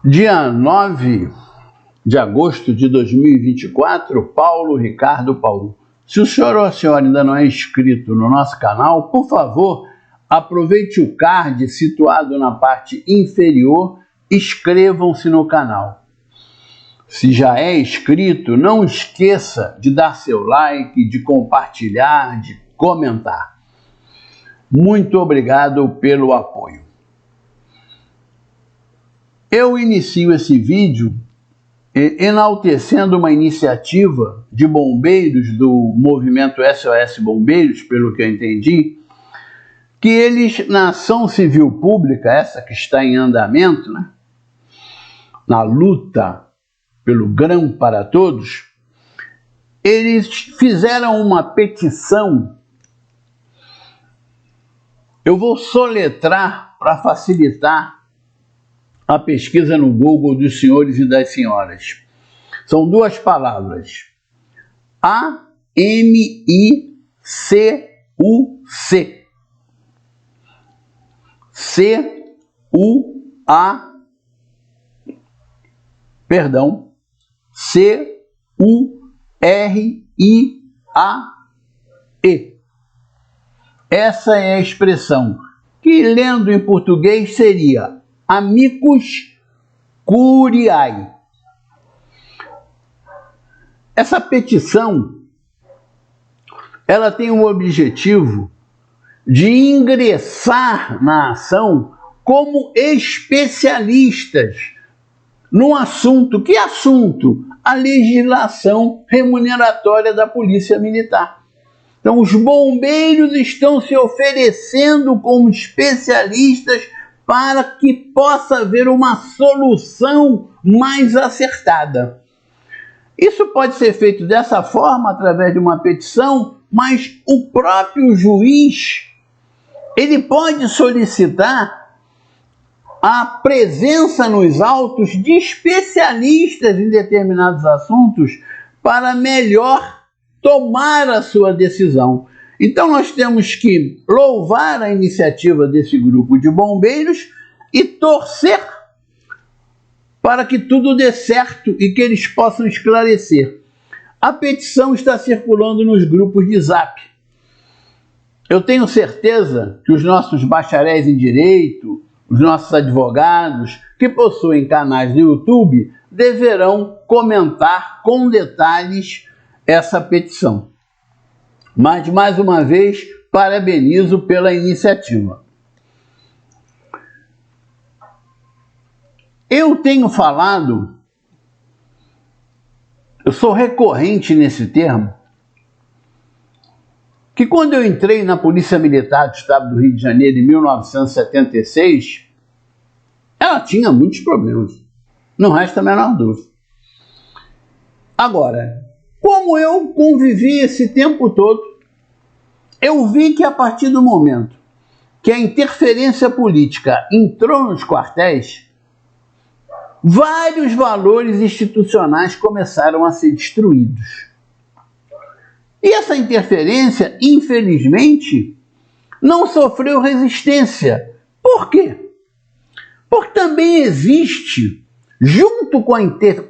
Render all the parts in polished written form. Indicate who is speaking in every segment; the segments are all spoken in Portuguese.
Speaker 1: Dia 9 de agosto de 2024, Paulo Ricardo Paulo. Se o senhor ou a senhora ainda não é inscrito no nosso canal, por favor, aproveite o card situado na parte inferior, inscrevam-se no canal. Se já é inscrito, não esqueça de dar seu like, de compartilhar, de comentar. Muito obrigado pelo apoio. Eu inicio esse vídeo enaltecendo uma iniciativa de bombeiros do movimento SOS Bombeiros, pelo que eu entendi, que eles, na ação civil pública, essa que está em andamento, né, na luta pelo grão para todos, eles fizeram uma petição. Eu vou soletrar para facilitar a pesquisa no Google dos senhores e das senhoras. São duas palavras. A-M-I-C-U-C. C-U-A. Perdão. C-U-R-I-A-E. Essa é a expressão que, lendo em português, seria Amicus Curiae. Essa petição, ela tem o objetivo de ingressar na ação como especialistas no assunto. Que assunto? A legislação remuneratória da Polícia Militar. Então, os bombeiros estão se oferecendo como especialistas para que possa haver uma solução mais acertada. Isso pode ser feito dessa forma, através de uma petição, mas o próprio juiz, ele pode solicitar a presença nos autos de especialistas em determinados assuntos para melhor tomar a sua decisão. Então nós temos que louvar a iniciativa desse grupo de bombeiros e torcer para que tudo dê certo e que eles possam esclarecer. A petição está circulando nos grupos de Zap. Eu tenho certeza que os nossos bacharéis em direito, os nossos advogados que possuem canais no YouTube deverão comentar com detalhes essa petição. Mas, mais uma vez, parabenizo pela iniciativa. Eu tenho falado, eu sou recorrente nesse termo, que quando eu entrei na Polícia Militar do Estado do Rio de Janeiro em 1976, ela tinha muitos problemas, não resta a menor dúvida. Agora, como eu convivi esse tempo todo, eu vi que a partir do momento que a interferência política entrou nos quartéis, vários valores institucionais começaram a ser destruídos. E essa interferência, infelizmente, não sofreu resistência. Por quê? Porque também existe, junto com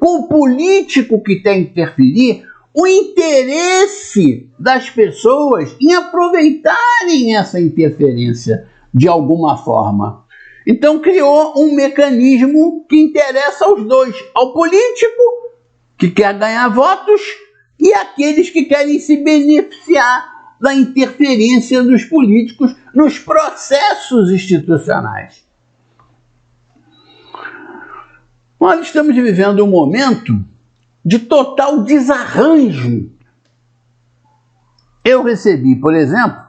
Speaker 1: o político que quer interferir, o interesse das pessoas em aproveitarem essa interferência de alguma forma. Então criou um mecanismo que interessa aos dois, ao político, que quer ganhar votos, e aqueles que querem se beneficiar da interferência dos políticos nos processos institucionais. Nós estamos vivendo um momento de total desarranjo. Eu recebi, por exemplo,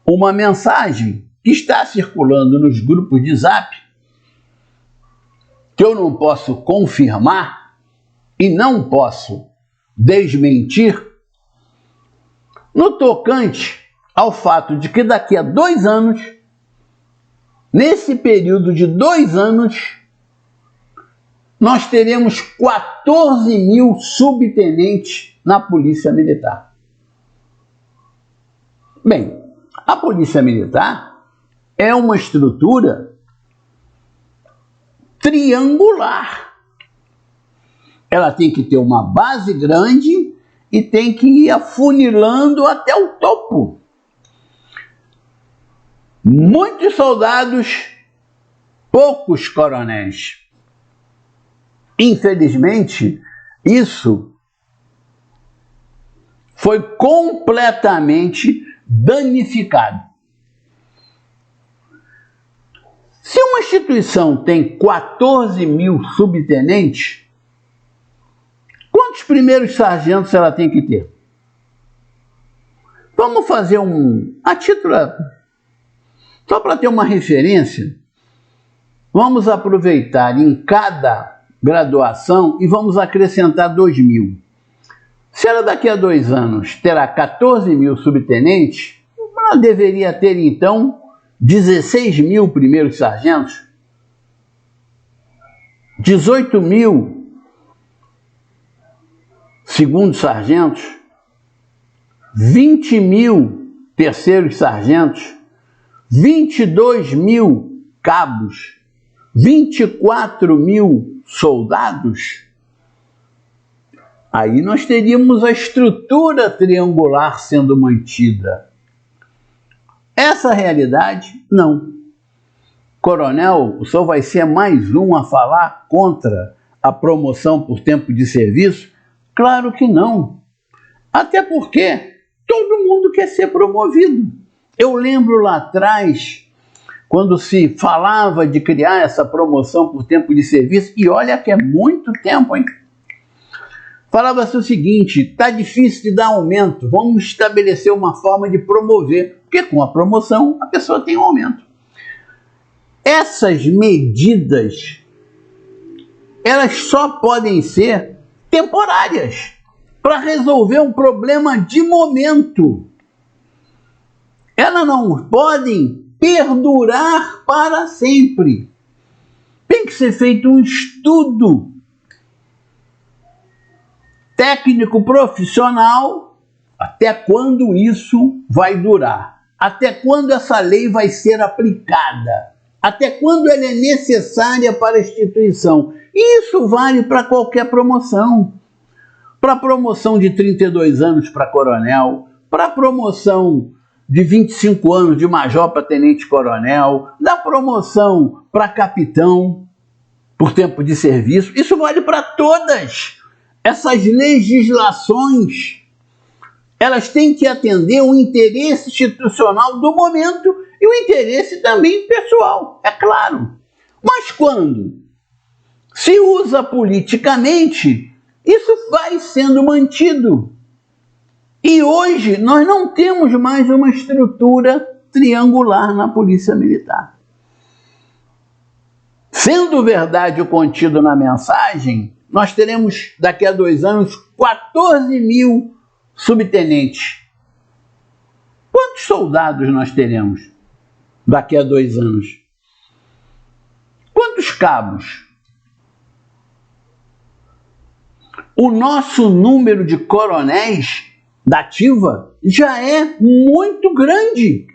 Speaker 1: uma mensagem que está circulando nos grupos de Zap, que eu não posso confirmar e não posso desmentir, no tocante ao fato de que daqui a 2 anos, nesse período de 2 anos, nós teremos 14 mil subtenentes na Polícia Militar. Bem, a Polícia Militar é uma estrutura triangular. Ela tem que ter uma base grande e tem que ir afunilando até o topo. Muitos soldados, poucos coronéis. Infelizmente, isso foi completamente danificado. Se uma instituição tem 14 mil subtenentes, quantos primeiros sargentos ela tem que ter? Vamos fazer a título, só para ter uma referência, vamos aproveitar em cada graduação e vamos acrescentar 2 mil. Se ela daqui a 2 anos terá 14 mil subtenentes, ela deveria ter então 16 mil primeiros sargentos, 18 mil segundos sargentos, 20 mil terceiros sargentos, 22 mil cabos, 24 mil soldados. Aí nós teríamos a estrutura triangular sendo mantida. Essa realidade, não. Coronel, o senhor vai ser mais um a falar contra a promoção por tempo de serviço? Claro que não. Até porque todo mundo quer ser promovido. Eu lembro lá atrás, quando se falava de criar essa promoção por tempo de serviço, e olha que é muito tempo, hein? Falava-se o seguinte: está difícil de dar aumento, vamos estabelecer uma forma de promover, porque com a promoção a pessoa tem um aumento. Essas medidas, elas só podem ser temporárias, para resolver um problema de momento. Elas não podem perdurar para sempre. Tem que ser feito um estudo técnico profissional, até quando isso vai durar, até quando essa lei vai ser aplicada, até quando ela é necessária para a instituição. E isso vale para qualquer promoção. Para a promoção de 32 anos para coronel, para a promoção de 25 anos de major para tenente-coronel, da promoção para capitão por tempo de serviço. Isso vale para todas. Essas legislações, elas têm que atender o interesse institucional do momento e o interesse também pessoal, é claro. Mas quando se usa politicamente, isso vai sendo mantido. E hoje nós não temos mais uma estrutura triangular na Polícia Militar. Sendo verdade o contido na mensagem, nós teremos daqui a 2 anos 14 mil subtenentes. Quantos soldados nós teremos daqui a 2 anos? Quantos cabos? O nosso número de coronéis da ativa já é muito grande.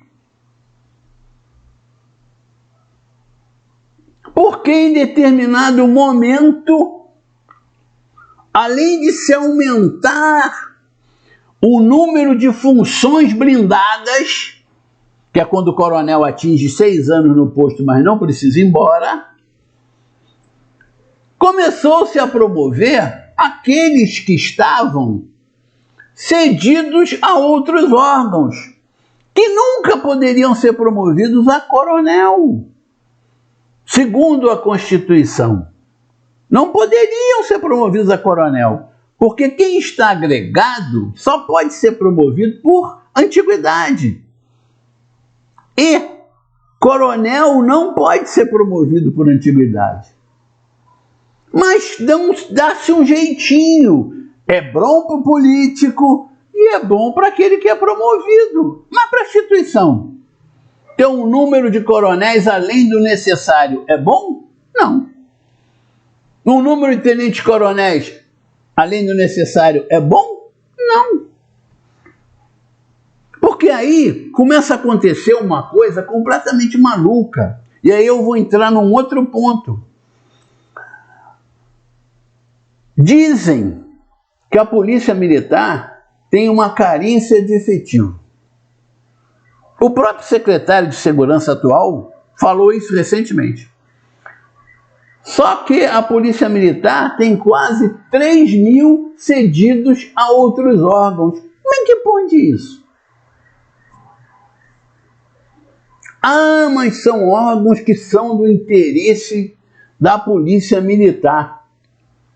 Speaker 1: Porque em determinado momento, além de se aumentar o número de funções blindadas, que é quando o coronel atinge 6 anos no posto, mas não precisa ir embora, começou-se a promover aqueles que estavam cedidos a outros órgãos, que nunca poderiam ser promovidos a coronel. Segundo a Constituição, não poderiam ser promovidos a coronel, porque quem está agregado só pode ser promovido por antiguidade. E coronel não pode ser promovido por antiguidade. Mas dá-se um jeitinho. É bom para o político e é bom para aquele que é promovido. Mas para a instituição, ter um número de coronéis além do necessário é bom? Não. Um número de tenentes-coronéis além do necessário é bom? Não. Porque aí começa a acontecer uma coisa completamente maluca. E aí eu vou entrar num outro ponto. Dizem que a polícia militar tem uma carência de efetivo. O próprio secretário de Segurança atual falou isso recentemente. Só que a polícia militar tem quase 3.000 cedidos a outros órgãos. Como é que pode isso? Ah, mas são órgãos que são do interesse da polícia militar.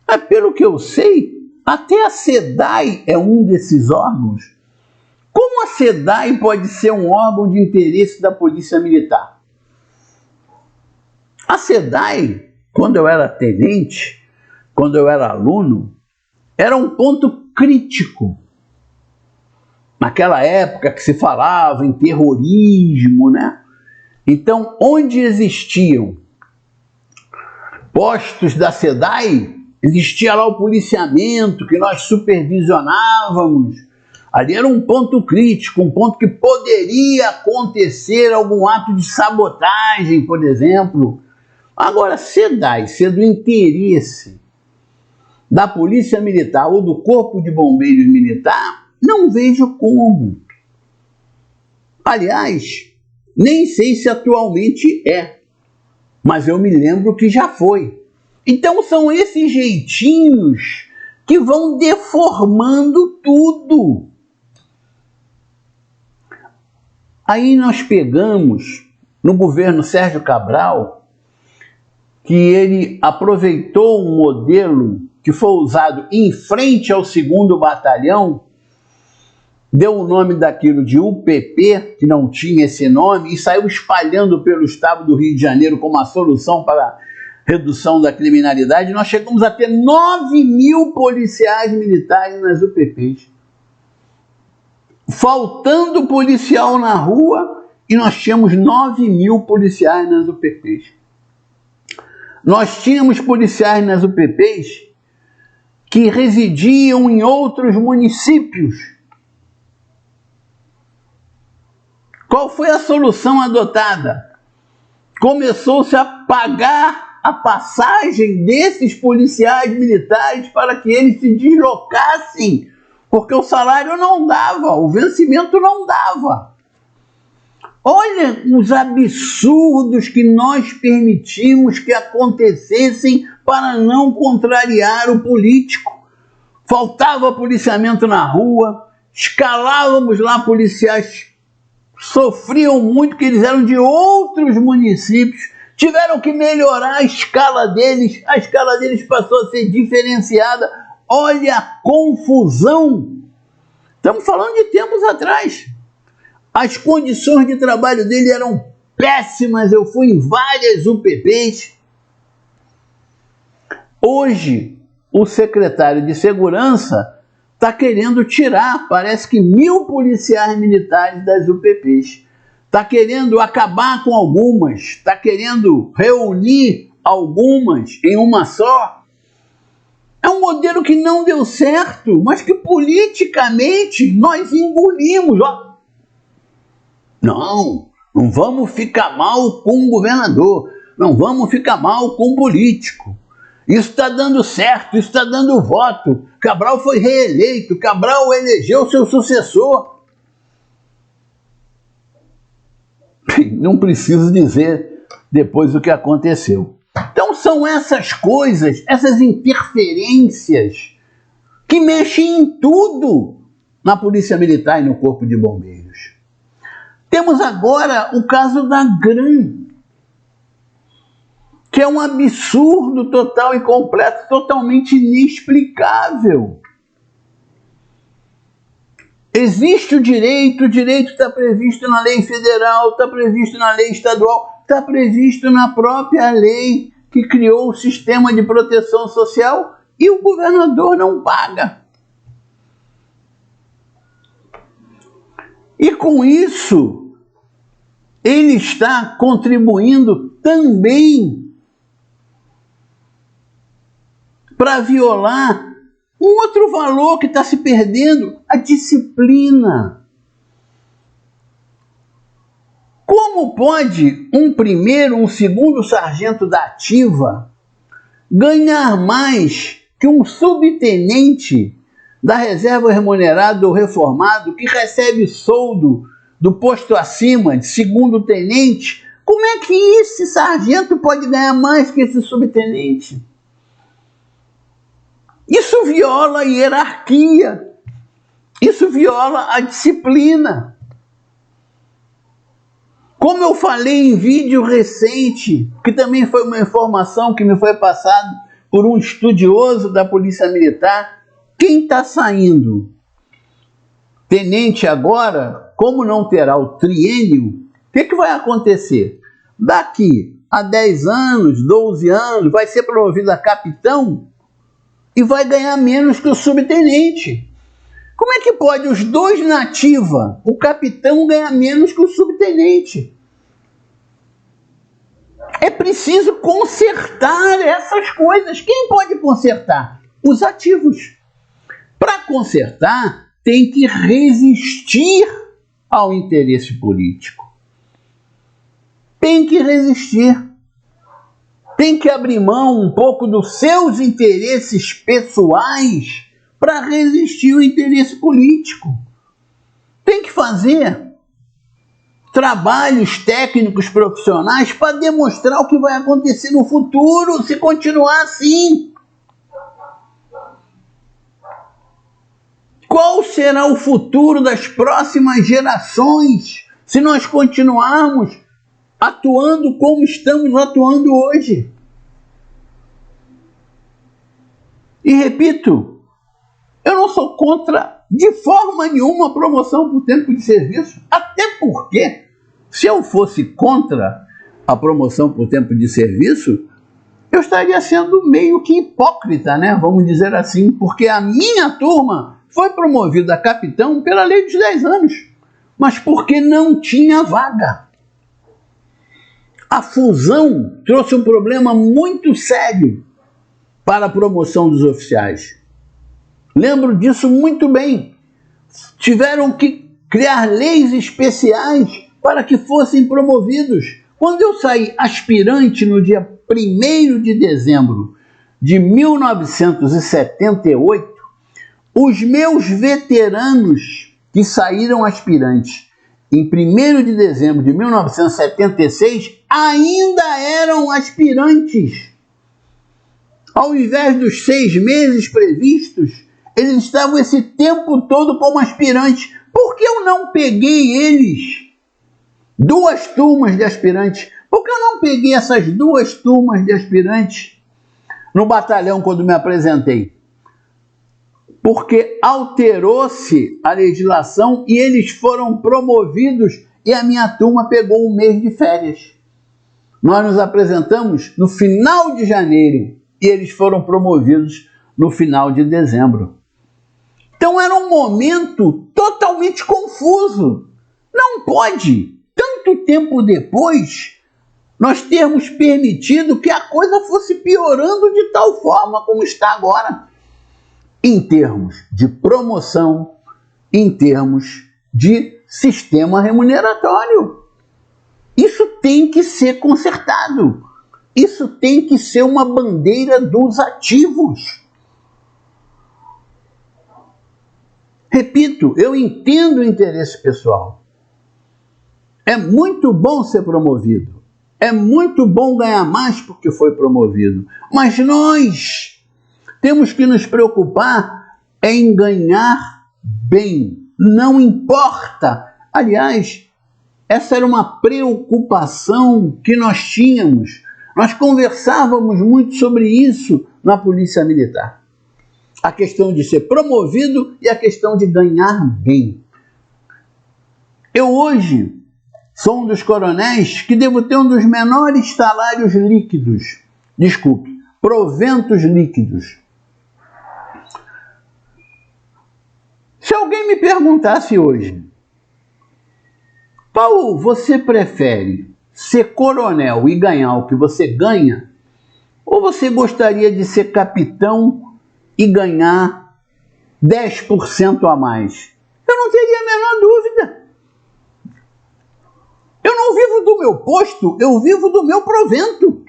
Speaker 1: Mas pelo que eu sei, até a SEDAI é um desses órgãos. Como a SEDAI pode ser um órgão de interesse da polícia militar? A SEDAI, quando eu era tenente, quando eu era aluno, era um ponto crítico. Naquela época que se falava em terrorismo, né? Então, onde existiam postos da SEDAI, existia lá o policiamento que nós supervisionávamos. Ali era um ponto crítico, um ponto que poderia acontecer algum ato de sabotagem, por exemplo. Agora, SEDAI, ser do interesse da Polícia Militar ou do Corpo de Bombeiros Militar, não vejo como. Aliás, nem sei se atualmente é, mas eu me lembro que já foi. Então são esses jeitinhos que vão deformando tudo. Aí nós pegamos no governo Sérgio Cabral, que ele aproveitou um modelo que foi usado em frente ao 2º Batalhão, deu o nome daquilo de UPP, que não tinha esse nome, e saiu espalhando pelo estado do Rio de Janeiro como a solução para a redução da criminalidade. Nós chegamos a ter 9.000 policiais militares nas UPPs. Faltando policial na rua, e nós tínhamos 9.000 policiais nas UPPs. Nós tínhamos policiais nas UPPs que residiam em outros municípios. Qual foi a solução adotada? Começou-se a pagar a passagem desses policiais militares para que eles se deslocassem, porque o salário não dava, o vencimento não dava. Olha os absurdos que nós permitimos que acontecessem para não contrariar o político. Faltava policiamento na rua, escalávamos lá policiais, sofriam muito, que eles eram de outros municípios, tiveram que melhorar a escala deles passou a ser diferenciada. Olha a confusão! Estamos falando de tempos atrás. As condições de trabalho dele eram péssimas, eu fui em várias UPPs. Hoje, o secretário de Segurança está querendo tirar, parece que 1.000 policiais militares das UPPs. Está querendo acabar com algumas, está querendo reunir algumas em uma só. É um modelo que não deu certo, mas que politicamente nós engolimos. Não vamos ficar mal com o governador, não vamos ficar mal com o político. Isso está dando certo, isso está dando voto. Cabral foi reeleito, Cabral elegeu seu sucessor. Não preciso dizer depois o que aconteceu. Então são essas coisas, essas interferências que mexem em tudo na Polícia Militar e no Corpo de Bombeiros. Temos agora o caso da GRAM, que é um absurdo total e completo, totalmente inexplicável. Existe o direito está previsto na lei federal, está previsto na lei estadual, está previsto na própria lei que criou o sistema de proteção social, e o governador não paga. E com isso, ele está contribuindo também para violar um outro valor que está se perdendo, a disciplina. Como pode um primeiro, um segundo sargento da ativa ganhar mais que um subtenente da reserva remunerada ou reformado que recebe soldo do posto acima de segundo tenente, como é que esse sargento pode ganhar mais que esse subtenente? Isso viola a hierarquia, isso viola a disciplina. Como eu falei em vídeo recente, que também foi uma informação que me foi passada por um estudioso da Polícia Militar, quem está saindo tenente agora, como não terá o triênio, o que vai acontecer? Daqui a 10 anos, 12 anos, vai ser promovido a capitão e vai ganhar menos que o subtenente. Como é que pode os dois na ativa, o capitão ganhar menos que o subtenente? É preciso consertar essas coisas. Quem pode consertar? Os ativos. Para consertar, tem que resistir ao interesse político. Tem que resistir. Tem que abrir mão um pouco dos seus interesses pessoais para resistir ao interesse político. Tem que fazer trabalhos técnicos profissionais para demonstrar o que vai acontecer no futuro se continuar assim. Qual será o futuro das próximas gerações se nós continuarmos atuando como estamos atuando hoje? E repito, eu não sou contra de forma nenhuma a promoção por tempo de serviço, até porque se eu fosse contra a promoção por tempo de serviço, eu estaria sendo meio que hipócrita, né? Vamos dizer assim, porque a minha turma foi promovida a capitão pela lei dos 10 anos, mas porque não tinha vaga. A fusão trouxe um problema muito sério para a promoção dos oficiais. Lembro disso muito bem. Tiveram que criar leis especiais para que fossem promovidos. Quando eu saí aspirante no dia 1º de dezembro de 1978, os meus veteranos que saíram aspirantes em 1º de dezembro de 1976 ainda eram aspirantes. Ao invés dos 6 meses previstos, eles estavam esse tempo todo como aspirantes. Por que eu não peguei eles? 2 turmas de aspirantes. Por que eu não peguei essas 2 turmas de aspirantes no batalhão quando me apresentei? Porque alterou-se a legislação e eles foram promovidos e a minha turma pegou um mês de férias. Nós nos apresentamos no final de janeiro e eles foram promovidos no final de dezembro. Então era um momento totalmente confuso. Não pode, tanto tempo depois, nós termos permitido que a coisa fosse piorando de tal forma como está agora. Em termos de promoção, em termos de sistema remuneratório. Isso tem que ser consertado. Isso tem que ser uma bandeira dos ativos. Repito, eu entendo o interesse pessoal. É muito bom ser promovido. É muito bom ganhar mais porque foi promovido. Mas nós temos que nos preocupar em ganhar bem. Não importa. Aliás, essa era uma preocupação que nós tínhamos. Nós conversávamos muito sobre isso na Polícia Militar. A questão de ser promovido e a questão de ganhar bem. Eu hoje sou um dos coronéis que devo ter um dos menores salários líquidos. Desculpe, proventos líquidos. Se alguém me perguntasse hoje, Paulo, você prefere ser coronel e ganhar o que você ganha? Ou você gostaria de ser capitão e ganhar 10% a mais? Eu não teria a menor dúvida. Eu não vivo do meu posto, eu vivo do meu provento.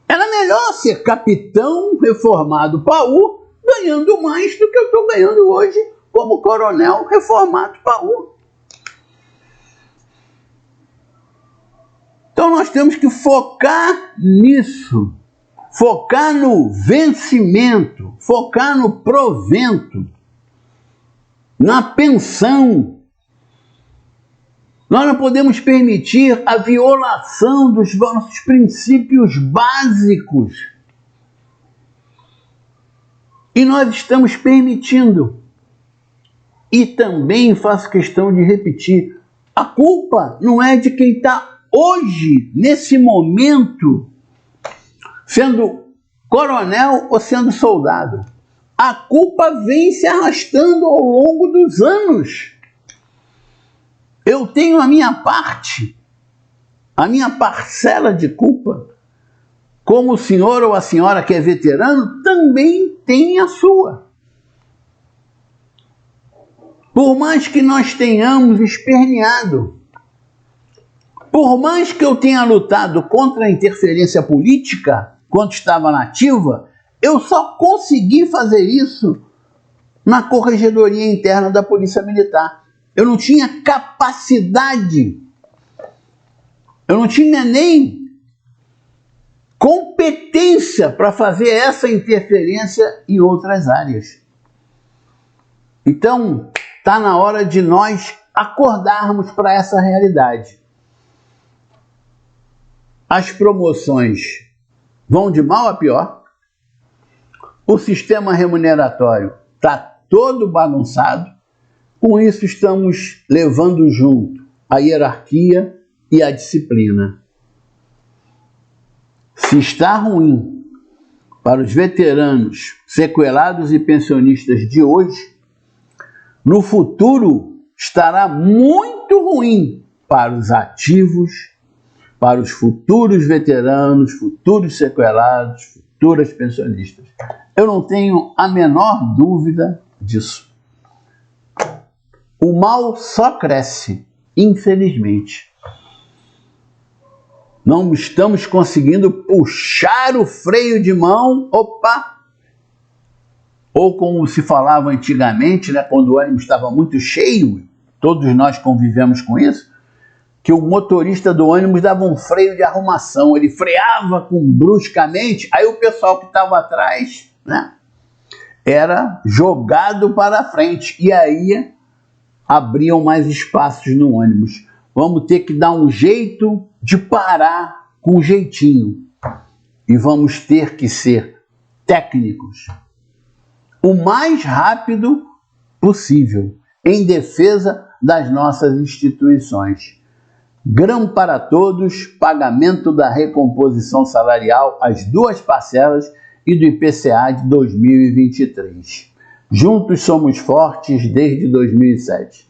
Speaker 1: É Era melhor ser capitão reformado Paú, ganhando mais do que eu estou ganhando hoje como coronel reformado Paú. Então nós temos que focar nisso, focar no vencimento, focar no provento, na pensão. Nós não podemos permitir a violação dos nossos princípios básicos. E nós estamos permitindo. E também faço questão de repetir, a culpa não é de quem está hoje, nesse momento, sendo coronel ou sendo soldado. A culpa vem se arrastando ao longo dos anos. Eu tenho a minha parte, a minha parcela de culpa. Como o senhor ou a senhora que é veterano também tem a sua. Por mais que nós tenhamos esperneado, por mais que eu tenha lutado contra a interferência política, quando estava na ativa, eu só consegui fazer isso na Corregedoria Interna da Polícia Militar. Eu não tinha capacidade, eu não tinha nem competência para fazer essa interferência em outras áreas. Então, está na hora de nós acordarmos para essa realidade. As promoções vão de mal a pior, o sistema remuneratório está todo bagunçado, com isso estamos levando junto a hierarquia e a disciplina. Se está ruim para os veteranos, sequelados e pensionistas de hoje, no futuro estará muito ruim para os ativos, para os futuros veteranos, futuros sequelados, futuras pensionistas. Eu não tenho a menor dúvida disso. O mal só cresce, infelizmente. Não estamos conseguindo puxar o freio de mão, opa! Ou como se falava antigamente, né, quando o ônibus estava muito cheio, todos nós convivemos com isso, que o motorista do ônibus dava um freio de arrumação, ele freava bruscamente, aí o pessoal que estava atrás, né, era jogado para frente, e aí abriam mais espaços no ônibus. Vamos ter que dar um jeito de parar com jeitinho, e vamos ter que ser técnicos o mais rápido possível, em defesa das nossas instituições. Grão para todos, pagamento da recomposição salarial, as 2 parcelas e do IPCA de 2023. Juntos somos fortes desde 2007.